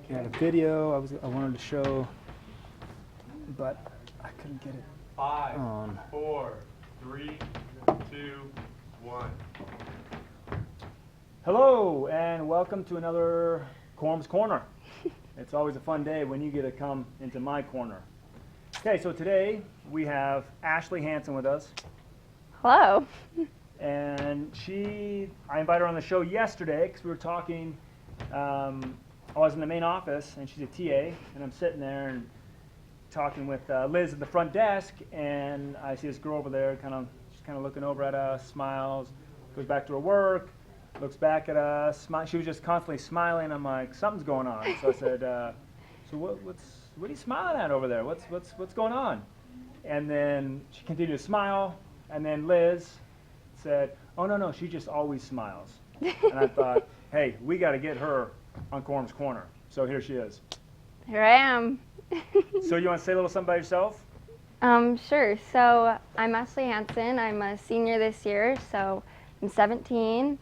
We had a video I wanted to show, but I couldn't get it Five, on. 4, 3, 2, 1. Hello, and welcome to another Corom's Corner. It's always a fun day when you get to come into my corner. Okay, so today we have Ashley Hansen with us. Hello. And I invited her on the show yesterday because we were talking. I was in the main office, and she's a TA, and I'm sitting there and talking with Liz at the front desk, and I see this girl over there, she's kind of looking over at us, smiles, goes back to her work, looks back at us. She was just constantly smiling. I'm like, something's going on. So I said, so what are you smiling at over there? What's going on? And then she continued to smile, and then Liz said, oh, no, she just always smiles. And I thought, hey, we got to get her on Corom's Corner. So here she is. Here I am. So you want to say a little something about yourself? Sure. So I'm Ashley Hansen. I'm a senior this year, so I'm 17.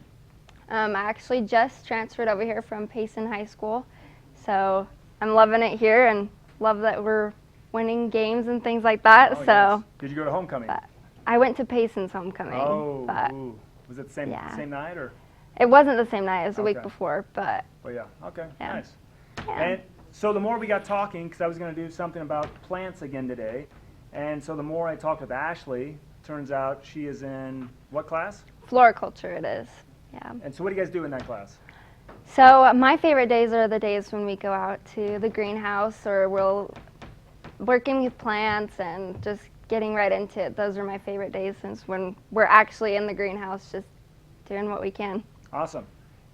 I actually just transferred over here from Payson High School, so I'm loving it here and love that we're winning games and things like that. Oh, so yes. Did you go to homecoming? I went to Payson's homecoming. Oh, but was it the same night or? it wasn't the same night. It was the week Okay. before, but Well, yeah. Okay. Yeah. Nice. yeah. And so the more we got talking, because I was going to do something about plants again today, and so the more I talked with Ashley, turns out she is in what class? Floriculture it is. Yeah. And so what do you guys do in that class? So my favorite days are the days when we go out to the greenhouse or we're working with plants and just getting right into it. Those are my favorite days since when we're actually in the greenhouse just doing what we can. Awesome.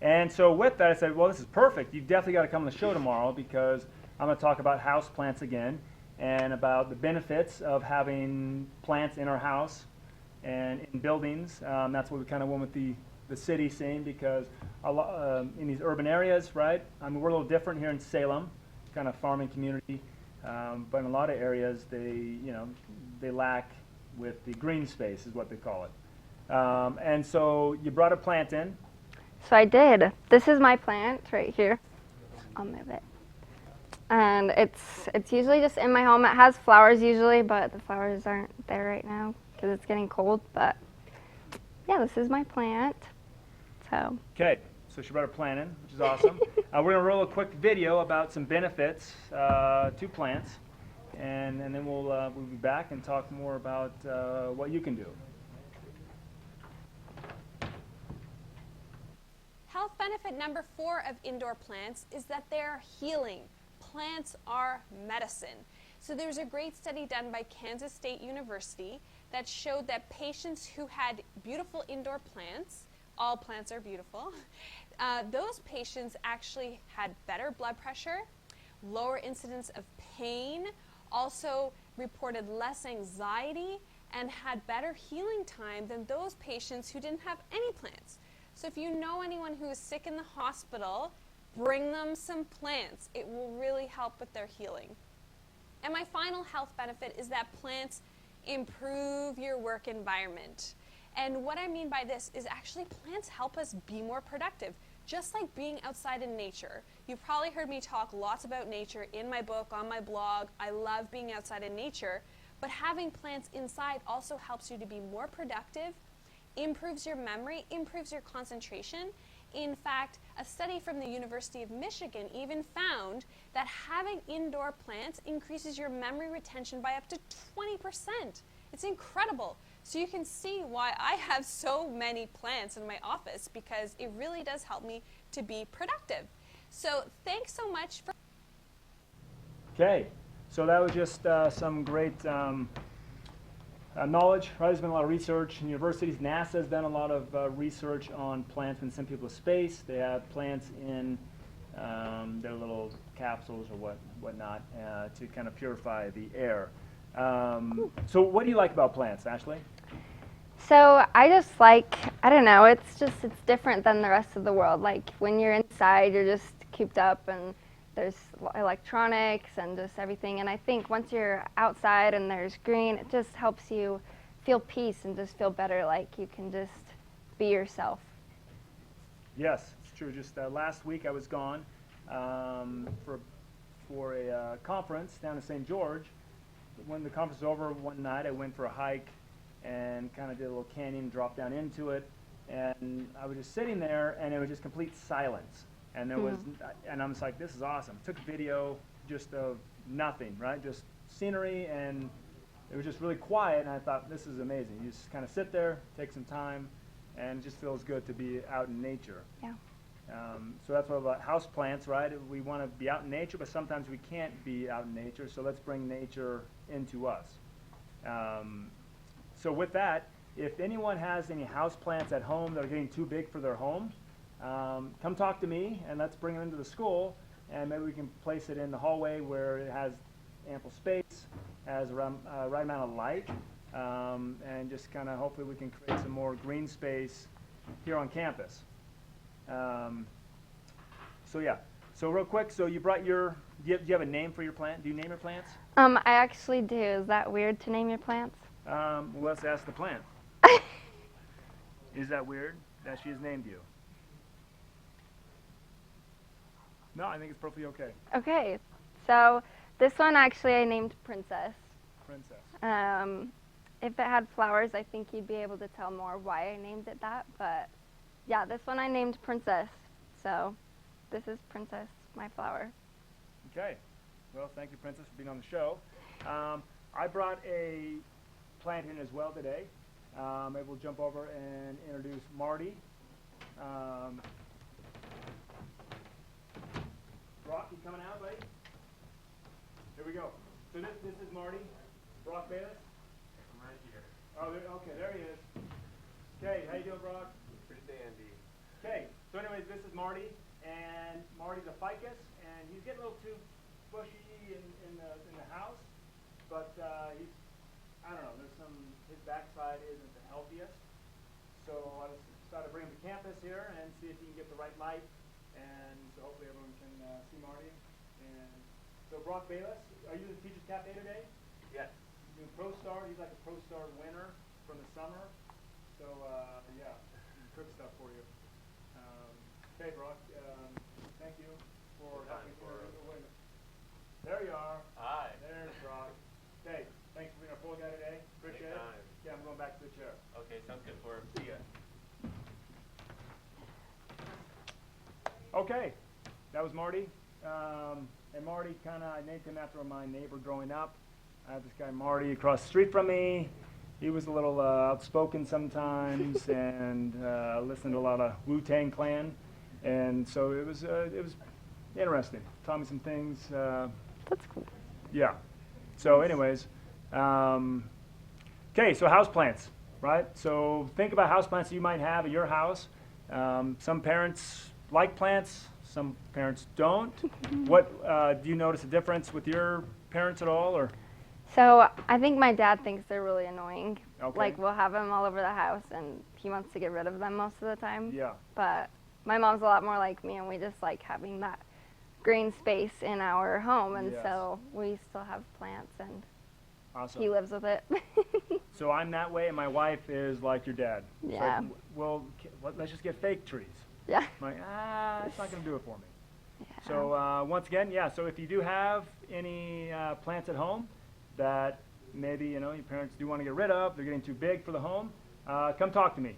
And so with that, I said, well, this is perfect. You've definitely got to come on the show tomorrow because I'm going to talk about houseplants again and about the benefits of having plants in our house and in buildings. That's what we kind of went with the city scene because in these urban areas, right? I mean, we're a little different here in Salem, kind of farming community, but in a lot of areas they lack with the green space is what they call it. And so you brought a plant in. So I did. This is my plant right here. I'll move it. And it's usually just in my home. It has flowers usually, but the flowers aren't there right now because it's getting cold. But yeah, this is my plant. So. Okay, so she brought her plant in, which is awesome. We're going to roll a quick video about some benefits to plants, and then we'll be back and talk more about what you can do. Health benefit number 4 of indoor plants is that they're healing. Plants are medicine. So there's a great study done by Kansas State University that showed that patients who had beautiful indoor plants, all plants are beautiful, those patients actually had better blood pressure, lower incidence of pain, also reported less anxiety, and had better healing time than those patients who didn't have any plants. So if you know anyone who is sick in the hospital, bring them some plants. It will really help with their healing. And my final health benefit is that plants improve your work environment. And what I mean by this is actually plants help us be more productive, just like being outside in nature. You've probably heard me talk lots about nature in my book, on my blog. I love being outside in nature, but having plants inside also helps you to be more productive, improves your memory, improves your concentration. In fact, a study from the University of Michigan even found that having indoor plants increases your memory retention by up to 20%. It's incredible. So you can see why I have so many plants in my office because it really does help me to be productive. So thanks so much for... Okay, so that was just some great knowledge, right? There's been a lot of research in universities. NASA has done a lot of research on plants and send people to space. They have plants in their little capsules or whatnot to kind of purify the air. So what do you like about plants, Ashley? So I just like, I don't know, it's different than the rest of the world. Like when you're inside, you're just cooped up and there's electronics and just everything. And I think once you're outside and there's green, it just helps you feel peace and just feel better, like you can just be yourself. Yes, it's true. Just last week I was gone for a conference down in St. George. When the conference was over one night, I went for a hike and kind of did a little canyon, dropped down into it, and I was just sitting there, and it was just complete silence. And there was, and I'm just like, this is awesome. Took a video just of nothing, right? Just scenery, and it was just really quiet, and I thought, this is amazing. You just kind of sit there, take some time, and it just feels good to be out in nature. Yeah. So that's what about houseplants, right? We want to be out in nature, but sometimes we can't be out in nature, so let's bring nature into us. So with that, if anyone has any houseplants at home that are getting too big for their home, come talk to me, and let's bring them into the school, and maybe we can place it in the hallway where it has ample space, has the right amount of light, and just kind of hopefully we can create some more green space here on campus. So yeah, so real quick, so you brought your, do you have a name for your plant? Do you name your plants? I actually do. Is that weird to name your plants? Well, let's ask the plant. Is that weird that she has named you? No, I think it's perfectly okay. Okay, so this one actually I named Princess. Princess. If it had flowers, I think you'd be able to tell more why I named it that, but yeah, this one I named Princess. So this is Princess, my flower. Okay. Well, thank you, Princess, for being on the show. I brought a plant in as well today. Maybe we'll jump over and introduce Marty. Brock, you coming out, buddy? Here we go. So this is Marty. Brock Bayless? I'm right here. Oh, okay, there he is. Okay, how you doing, Brock? Pretty dandy. Okay, so anyways, this is Marty, and Marty's a ficus, and he's getting a little too bushy in the house, but he's, I don't know, his backside isn't the healthiest, so I just decided to bring him to campus here and see if he can get the right light, and so hopefully everyone can see Marty. And so Brock Bayless, are you in the Teacher's Cafe today? Yes. He's doing Pro Star, he's like a Pro Star winner from the summer, so yeah, cook stuff for you. Okay, Brock, thank you for helping me through the winter. There you are. Hi. There's Brock. Okay, thanks for being our pool guy today. Appreciate it. Anytime. Yeah, I'm going back to the chair. Okay, sounds good for him. See ya. Okay, that was Marty. And Marty I named him after my neighbor growing up. I have this guy Marty across the street from me. He was a little outspoken sometimes and listened to a lot of Wu-Tang Clan. And so it was interesting. Taught me some things. That's cool. Yeah. So anyways, okay, so houseplants, right? So think about houseplants you might have at your house. Some parents like plants, some parents don't. What do you notice a difference with your parents at all, or? So I think my dad thinks they're really annoying. Okay. Like we'll have them all over the house, and he wants to get rid of them most of the time. Yeah. But my mom's a lot more like me, and we just like having that green space in our home, and Yes. so we still have plants, and Awesome. he lives with it. So I'm that way, and my wife is like your dad. It's Yeah. like, well, let's just get fake trees. Yeah. I'm like, it's not going to do it for me. Yeah. So once again, yeah, so if you do have any plants at home that maybe, your parents do want to get rid of, they're getting too big for the home, come talk to me.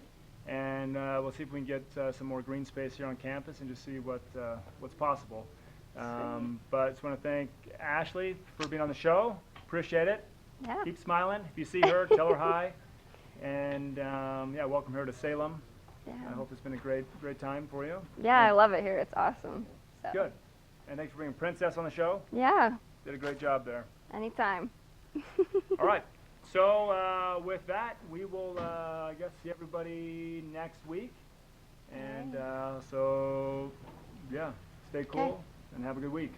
And we'll see if we can get some more green space here on campus and just see what's possible. But I just want to thank Ashley for being on the show. Appreciate it. Yeah. Keep smiling. If you see her, tell her hi. And yeah, welcome her to Salem. Yeah. I hope it's been a great time for you. Yeah, I love it here. It's awesome. So. Good. And thanks for bringing Princess on the show. Yeah. Did a great job there. Anytime. All right. So with that, we will, I guess, see everybody next week. And so, yeah, stay cool and have a good week.